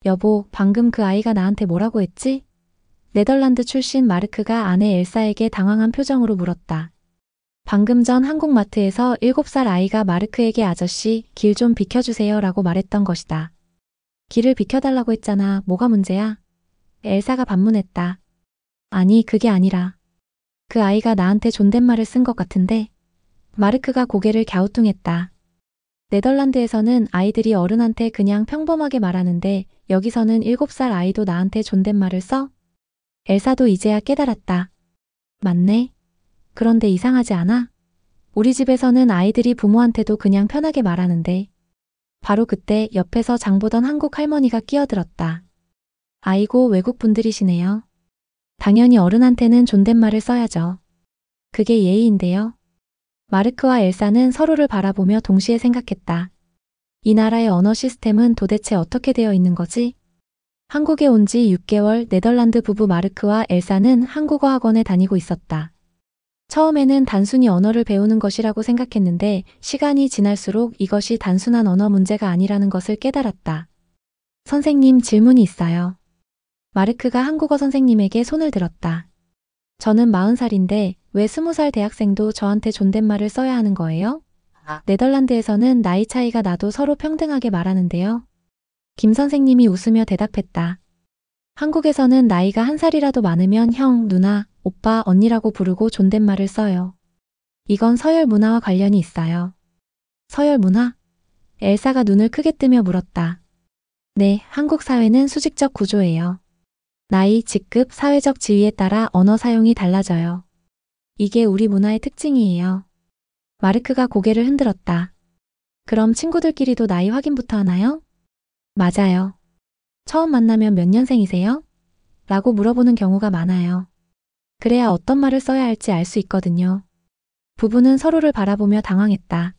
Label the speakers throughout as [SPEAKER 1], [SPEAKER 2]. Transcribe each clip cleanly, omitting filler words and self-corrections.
[SPEAKER 1] 여보, 방금 그 아이가 나한테 뭐라고 했지? 네덜란드 출신 마르크가 아내 엘사에게 당황한 표정으로 물었다. 방금 전 한국마트에서 7살 아이가 마르크에게 아저씨, 길 좀 비켜주세요 라고 말했던 것이다. 길을 비켜달라고 했잖아. 뭐가 문제야? 엘사가 반문했다. 아니, 그게 아니라. 그 아이가 나한테 존댓말을 쓴 것 같은데. 마르크가 고개를 갸우뚱했다. 네덜란드에서는 아이들이 어른한테 그냥 평범하게 말하는데 여기서는 7살 아이도 나한테 존댓말을 써? 엘사도 이제야 깨달았다. 맞네. 그런데 이상하지 않아? 우리 집에서는 아이들이 부모한테도 그냥 편하게 말하는데. 바로 그때 옆에서 장 보던 한국 할머니가 끼어들었다. 아이고, 외국 분들이시네요. 당연히 어른한테는 존댓말을 써야죠. 그게 예의인데요. 마르크와 엘사는 서로를 바라보며 동시에 생각했다. 이 나라의 언어 시스템은 도대체 어떻게 되어 있는 거지? 한국에 온 지 6개월 네덜란드 부부 마르크와 엘사는 한국어 학원에 다니고 있었다. 처음에는 단순히 언어를 배우는 것이라고 생각했는데 시간이 지날수록 이것이 단순한 언어 문제가 아니라는 것을 깨달았다. 선생님, 질문이 있어요. 마르크가 한국어 선생님에게 손을 들었다. 저는 40살인데 왜 20살 대학생도 저한테 존댓말을 써야 하는 거예요? 네덜란드에서는 나이 차이가 나도 서로 평등하게 말하는데요. 김 선생님이 웃으며 대답했다. 한국에서는 나이가 1살이라도 많으면 형, 누나, 오빠, 언니라고 부르고 존댓말을 써요. 이건 서열 문화와 관련이 있어요. 서열 문화? 엘사가 눈을 크게 뜨며 물었다. 네, 한국 사회는 수직적 구조예요. 나이, 직급, 사회적 지위에 따라 언어 사용이 달라져요. 이게 우리 문화의 특징이에요. 마르크가 고개를 흔들었다. 그럼 친구들끼리도 나이 확인부터 하나요? 맞아요. 처음 만나면 몇 년생이세요? 라고 물어보는 경우가 많아요. 그래야 어떤 말을 써야 할지 알 수 있거든요. 부부는 서로를 바라보며 당황했다.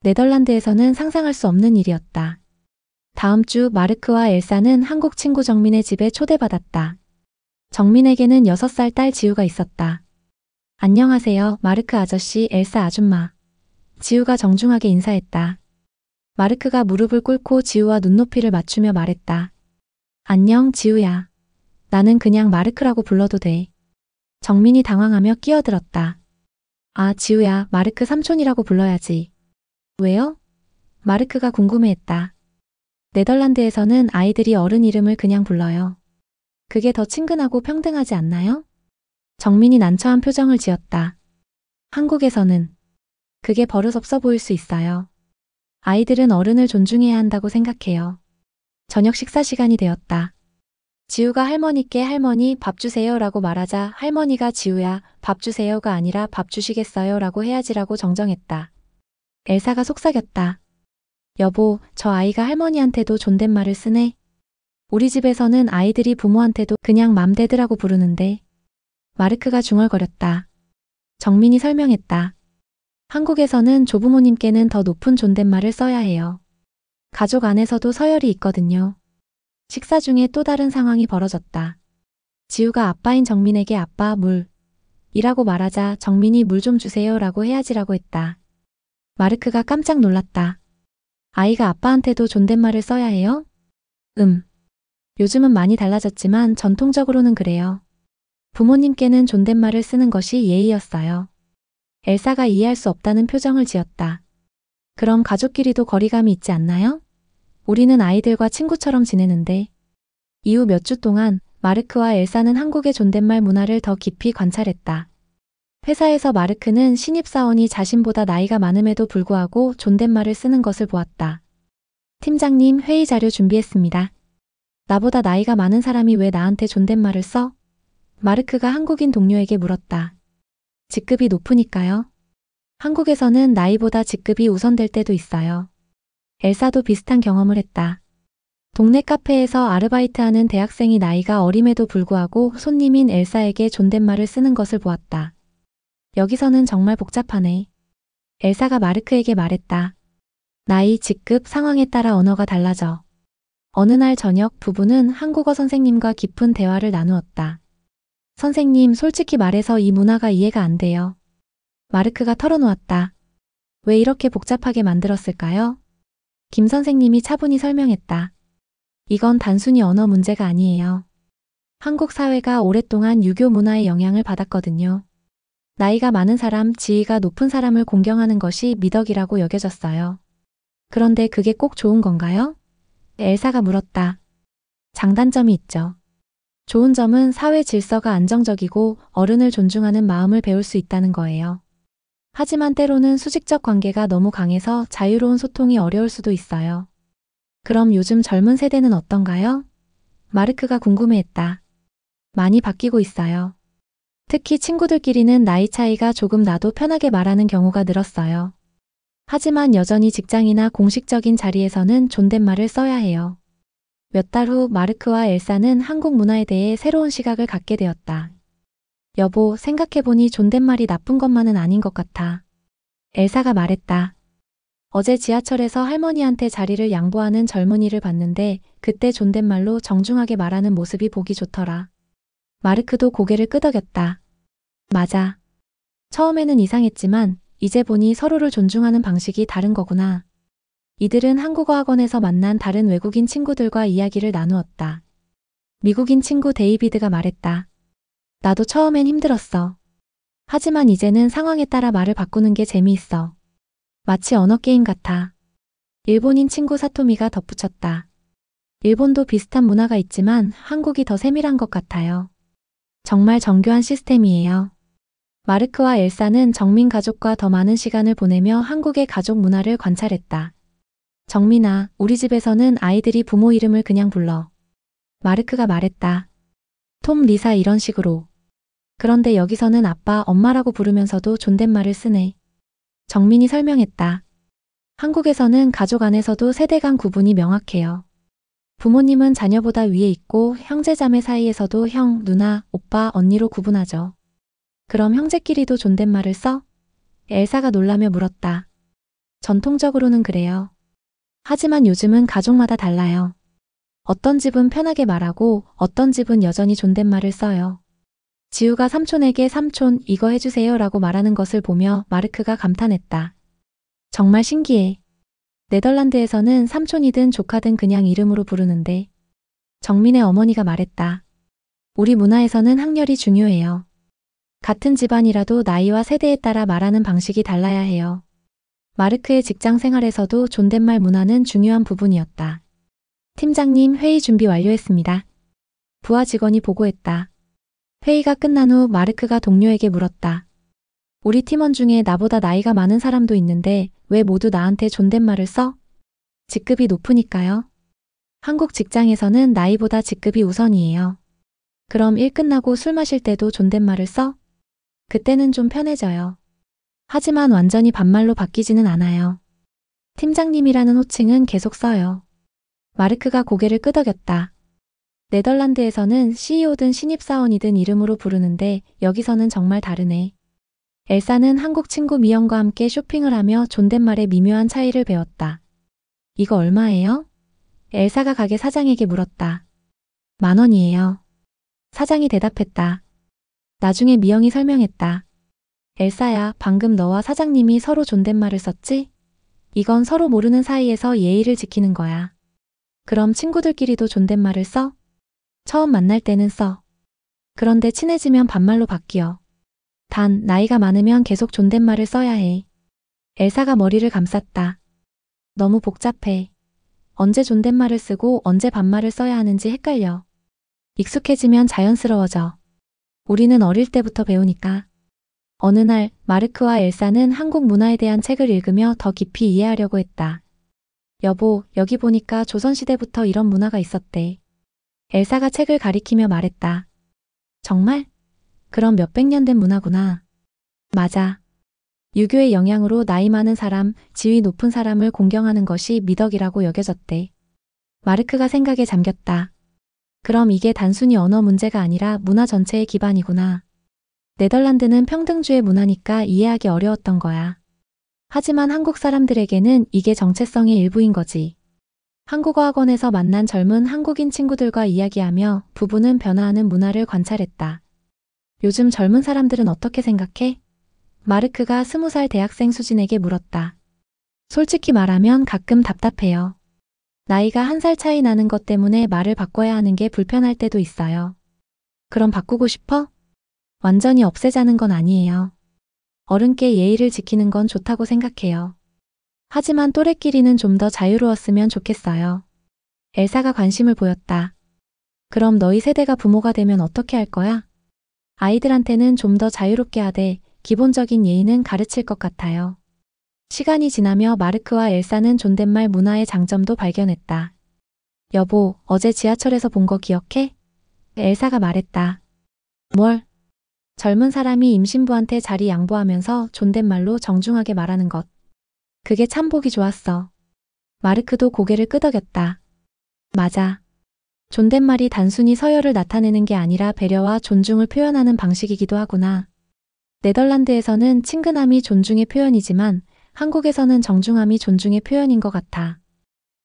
[SPEAKER 1] 네덜란드에서는 상상할 수 없는 일이었다. 다음 주 마르크와 엘사는 한국 친구 정민의 집에 초대받았다. 정민에게는 6살 딸 지우가 있었다. 안녕하세요, 마르크 아저씨, 엘사 아줌마. 지우가 정중하게 인사했다. 마르크가 무릎을 꿇고 지우와 눈높이를 맞추며 말했다. 안녕, 지우야. 나는 그냥 마르크라고 불러도 돼. 정민이 당황하며 끼어들었다. 아, 지우야, 마르크 삼촌이라고 불러야지. 왜요? 마르크가 궁금해했다. 네덜란드에서는 아이들이 어른 이름을 그냥 불러요. 그게 더 친근하고 평등하지 않나요? 정민이 난처한 표정을 지었다. 한국에서는 그게 버릇없어 보일 수 있어요. 아이들은 어른을 존중해야 한다고 생각해요. 저녁 식사 시간이 되었다. 지우가 할머니께 할머니 밥 주세요 라고 말하자 할머니가 지우야 밥 주세요가 아니라 밥 주시겠어요 라고 해야지라고 정정했다. 엘사가 속삭였다. 여보, 저 아이가 할머니한테도 존댓말을 쓰네. 우리 집에서는 아이들이 부모한테도 그냥 맘대드라고 부르는데. 마르크가 중얼거렸다. 정민이 설명했다. 한국에서는 조부모님께는 더 높은 존댓말을 써야 해요. 가족 안에서도 서열이 있거든요. 식사 중에 또 다른 상황이 벌어졌다. 지우가 아빠인 정민에게 아빠 물 이라고 말하자 정민이 물 좀 주세요 라고 해야지라고 했다. 마르크가 깜짝 놀랐다. 아이가 아빠한테도 존댓말을 써야 해요? 요즘은 많이 달라졌지만 전통적으로는 그래요. 부모님께는 존댓말을 쓰는 것이 예의였어요. 엘사가 이해할 수 없다는 표정을 지었다. 그럼 가족끼리도 거리감이 있지 않나요? 우리는 아이들과 친구처럼 지내는데. 이후 몇 주 동안 마르크와 엘사는 한국의 존댓말 문화를 더 깊이 관찰했다. 회사에서 마르크는 신입사원이 자신보다 나이가 많음에도 불구하고 존댓말을 쓰는 것을 보았다. 팀장님, 회의 자료 준비했습니다. 나보다 나이가 많은 사람이 왜 나한테 존댓말을 써? 마르크가 한국인 동료에게 물었다. 직급이 높으니까요. 한국에서는 나이보다 직급이 우선될 때도 있어요. 엘사도 비슷한 경험을 했다. 동네 카페에서 아르바이트하는 대학생이 나이가 어림에도 불구하고 손님인 엘사에게 존댓말을 쓰는 것을 보았다. 여기서는 정말 복잡하네. 엘사가 마르크에게 말했다. 나이, 직급, 상황에 따라 언어가 달라져. 어느 날 저녁 부부는 한국어 선생님과 깊은 대화를 나누었다. 선생님, 솔직히 말해서 이 문화가 이해가 안 돼요. 마르크가 털어놓았다. 왜 이렇게 복잡하게 만들었을까요? 김 선생님이 차분히 설명했다. 이건 단순히 언어 문제가 아니에요. 한국 사회가 오랫동안 유교 문화의 영향을 받았거든요. 나이가 많은 사람, 지위가 높은 사람을 공경하는 것이 미덕이라고 여겨졌어요. 그런데 그게 꼭 좋은 건가요? 엘사가 물었다. 장단점이 있죠. 좋은 점은 사회 질서가 안정적이고 어른을 존중하는 마음을 배울 수 있다는 거예요. 하지만 때로는 수직적 관계가 너무 강해서 자유로운 소통이 어려울 수도 있어요. 그럼 요즘 젊은 세대는 어떤가요? 마르크가 궁금해했다. 많이 바뀌고 있어요. 특히 친구들끼리는 나이 차이가 조금 나도 편하게 말하는 경우가 늘었어요. 하지만 여전히 직장이나 공식적인 자리에서는 존댓말을 써야 해요. 몇 달 후 마르크와 엘사는 한국 문화에 대해 새로운 시각을 갖게 되었다. 여보, 생각해보니 존댓말이 나쁜 것만은 아닌 것 같아. 엘사가 말했다. 어제 지하철에서 할머니한테 자리를 양보하는 젊은이를 봤는데 그때 존댓말로 정중하게 말하는 모습이 보기 좋더라. 마르크도 고개를 끄덕였다. 맞아. 처음에는 이상했지만 이제 보니 서로를 존중하는 방식이 다른 거구나. 이들은 한국어 학원에서 만난 다른 외국인 친구들과 이야기를 나누었다. 미국인 친구 데이비드가 말했다. 나도 처음엔 힘들었어. 하지만 이제는 상황에 따라 말을 바꾸는 게 재미있어. 마치 언어 게임 같아. 일본인 친구 사토미가 덧붙였다. 일본도 비슷한 문화가 있지만 한국이 더 세밀한 것 같아요. 정말 정교한 시스템이에요. 마르크와 엘사는 정민 가족과 더 많은 시간을 보내며 한국의 가족 문화를 관찰했다. 정민아, 우리 집에서는 아이들이 부모 이름을 그냥 불러. 마르크가 말했다. 톰, 리사 이런 식으로. 그런데 여기서는 아빠, 엄마라고 부르면서도 존댓말을 쓰네. 정민이 설명했다. 한국에서는 가족 안에서도 세대 간 구분이 명확해요. 부모님은 자녀보다 위에 있고 형제자매 사이에서도 형, 누나, 오빠, 언니로 구분하죠. 그럼 형제끼리도 존댓말을 써? 엘사가 놀라며 물었다. 전통적으로는 그래요. 하지만 요즘은 가족마다 달라요. 어떤 집은 편하게 말하고 어떤 집은 여전히 존댓말을 써요. 지우가 삼촌에게 삼촌 이거 해주세요 라고 말하는 것을 보며 마르크가 감탄했다. 정말 신기해. 네덜란드에서는 삼촌이든 조카든 그냥 이름으로 부르는데. 정민의 어머니가 말했다. 우리 문화에서는 학렬이 중요해요. 같은 집안이라도 나이와 세대에 따라 말하는 방식이 달라야 해요. 마르크의 직장 생활에서도 존댓말 문화는 중요한 부분이었다. 팀장님, 회의 준비 완료했습니다. 부하 직원이 보고했다. 회의가 끝난 후 마르크가 동료에게 물었다. 우리 팀원 중에 나보다 나이가 많은 사람도 있는데 왜 모두 나한테 존댓말을 써? 직급이 높으니까요. 한국 직장에서는 나이보다 직급이 우선이에요. 그럼 일 끝나고 술 마실 때도 존댓말을 써? 그때는 좀 편해져요. 하지만 완전히 반말로 바뀌지는 않아요. 팀장님이라는 호칭은 계속 써요. 마르크가 고개를 끄덕였다. 네덜란드에서는 CEO든 신입사원이든 이름으로 부르는데 여기서는 정말 다르네. 엘사는 한국 친구 미영과 함께 쇼핑을 하며 존댓말의 미묘한 차이를 배웠다. 이거 얼마예요? 엘사가 가게 사장에게 물었다. 10,000원이에요. 사장이 대답했다. 나중에 미영이 설명했다. 엘사야, 방금 너와 사장님이 서로 존댓말을 썼지? 이건 서로 모르는 사이에서 예의를 지키는 거야. 그럼 친구들끼리도 존댓말을 써? 처음 만날 때는 써. 그런데 친해지면 반말로 바뀌어. 단, 나이가 많으면 계속 존댓말을 써야 해. 엘사가 머리를 감쌌다. 너무 복잡해. 언제 존댓말을 쓰고 언제 반말을 써야 하는지 헷갈려. 익숙해지면 자연스러워져. 우리는 어릴 때부터 배우니까. 어느 날 마르크와 엘사는 한국 문화에 대한 책을 읽으며 더 깊이 이해하려고 했다. 여보, 여기 보니까 조선시대부터 이런 문화가 있었대. 엘사가 책을 가리키며 말했다. 정말? 그럼 몇백 년 된 문화구나. 맞아. 유교의 영향으로 나이 많은 사람, 지위 높은 사람을 공경하는 것이 미덕이라고 여겨졌대. 마르크가 생각에 잠겼다. 그럼 이게 단순히 언어 문제가 아니라 문화 전체의 기반이구나. 네덜란드는 평등주의 문화니까 이해하기 어려웠던 거야. 하지만 한국 사람들에게는 이게 정체성의 일부인 거지. 한국어 학원에서 만난 젊은 한국인 친구들과 이야기하며 부부는 변화하는 문화를 관찰했다. 요즘 젊은 사람들은 어떻게 생각해? 마르크가 20살 대학생 수진에게 물었다. 솔직히 말하면 가끔 답답해요. 나이가 1살 차이 나는 것 때문에 말을 바꿔야 하는 게 불편할 때도 있어요. 그럼 바꾸고 싶어? 완전히 없애자는 건 아니에요. 어른께 예의를 지키는 건 좋다고 생각해요. 하지만 또래끼리는 좀 더 자유로웠으면 좋겠어요. 엘사가 관심을 보였다. 그럼 너희 세대가 부모가 되면 어떻게 할 거야? 아이들한테는 좀 더 자유롭게 하되 기본적인 예의는 가르칠 것 같아요. 시간이 지나며 마르크와 엘사는 존댓말 문화의 장점도 발견했다. 여보, 어제 지하철에서 본 거 기억해? 엘사가 말했다. 뭘? 젊은 사람이 임신부한테 자리 양보하면서 존댓말로 정중하게 말하는 것. 그게 참 보기 좋았어. 마르크도 고개를 끄덕였다. 맞아. 존댓말이 단순히 서열을 나타내는 게 아니라 배려와 존중을 표현하는 방식이기도 하구나. 네덜란드에서는 친근함이 존중의 표현이지만 한국에서는 정중함이 존중의 표현인 것 같아.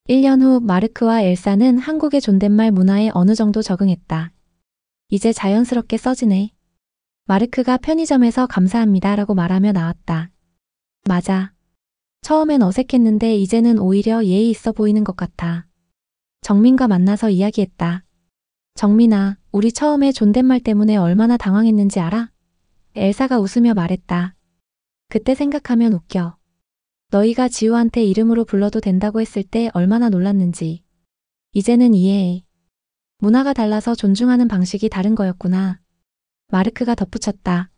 [SPEAKER 1] 1년 후 마르크와 엘사는 한국의 존댓말 문화에 어느 정도 적응했다. 이제 자연스럽게 써지네. 마르크가 편의점에서 감사합니다 라고 말하며 나왔다. 맞아. 처음엔 어색했는데 이제는 오히려 예의 있어 보이는 것 같아. 정민과 만나서 이야기했다. 정민아, 우리 처음에 존댓말 때문에 얼마나 당황했는지 알아? 엘사가 웃으며 말했다. 그때 생각하면 웃겨. 너희가 지우한테 이름으로 불러도 된다고 했을 때 얼마나 놀랐는지. 이제는 이해해. 문화가 달라서 존중하는 방식이 다른 거였구나. 마르크가 덧붙였다.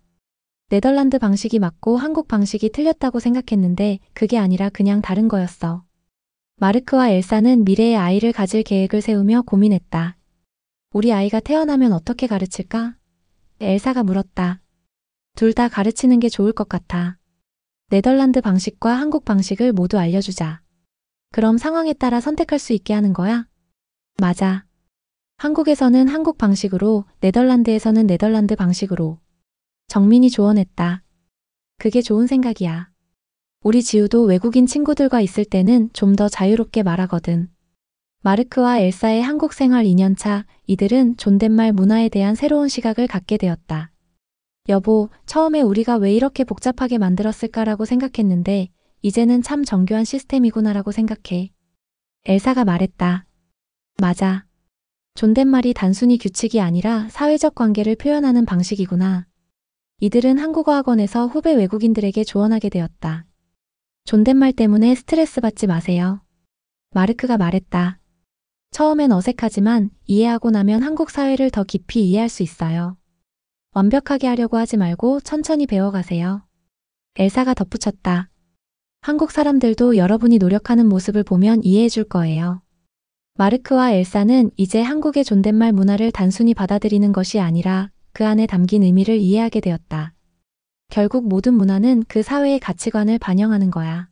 [SPEAKER 1] 네덜란드 방식이 맞고 한국 방식이 틀렸다고 생각했는데 그게 아니라 그냥 다른 거였어. 마르크와 엘사는 미래의 아이를 가질 계획을 세우며 고민했다. 우리 아이가 태어나면 어떻게 가르칠까? 엘사가 물었다. 둘 다 가르치는 게 좋을 것 같아. 네덜란드 방식과 한국 방식을 모두 알려주자. 그럼 상황에 따라 선택할 수 있게 하는 거야? 맞아. 한국에서는 한국 방식으로, 네덜란드에서는 네덜란드 방식으로. 정민이 조언했다. 그게 좋은 생각이야. 우리 지우도 외국인 친구들과 있을 때는 좀 더 자유롭게 말하거든. 마르크와 엘사의 한국 생활 2년차, 이들은 존댓말 문화에 대한 새로운 시각을 갖게 되었다. 여보, 처음에 우리가 왜 이렇게 복잡하게 만들었을까라고 생각했는데 이제는 참 정교한 시스템이구나라고 생각해. 엘사가 말했다. 맞아. 존댓말이 단순히 규칙이 아니라 사회적 관계를 표현하는 방식이구나. 이들은 한국어 학원에서 후배 외국인들에게 조언하게 되었다. 존댓말 때문에 스트레스 받지 마세요. 마르크가 말했다. 처음엔 어색하지만 이해하고 나면 한국 사회를 더 깊이 이해할 수 있어요. 완벽하게 하려고 하지 말고 천천히 배워가세요. 엘사가 덧붙였다. 한국 사람들도 여러분이 노력하는 모습을 보면 이해해 줄 거예요. 마르크와 엘사는 이제 한국의 존댓말 문화를 단순히 받아들이는 것이 아니라 그 안에 담긴 의미를 이해하게 되었다. 결국 모든 문화는 그 사회의 가치관을 반영하는 거야.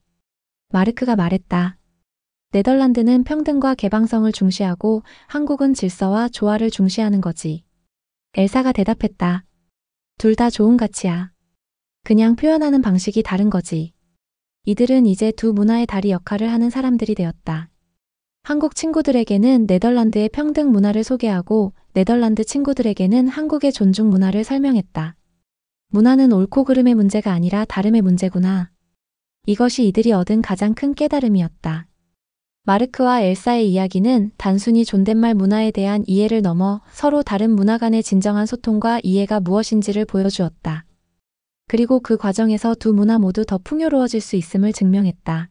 [SPEAKER 1] 마르크가 말했다. 네덜란드는 평등과 개방성을 중시하고 한국은 질서와 조화를 중시하는 거지. 엘사가 대답했다. 둘 다 좋은 가치야. 그냥 표현하는 방식이 다른 거지. 이들은 이제 두 문화의 다리 역할을 하는 사람들이 되었다. 한국 친구들에게는 네덜란드의 평등 문화를 소개하고 네덜란드 친구들에게는 한국의 존중 문화를 설명했다. 문화는 옳고 그름의 문제가 아니라 다름의 문제구나. 이것이 이들이 얻은 가장 큰 깨달음이었다. 마르크와 엘사의 이야기는 단순히 존댓말 문화에 대한 이해를 넘어 서로 다른 문화 간의 진정한 소통과 이해가 무엇인지를 보여주었다. 그리고 그 과정에서 두 문화 모두 더 풍요로워질 수 있음을 증명했다.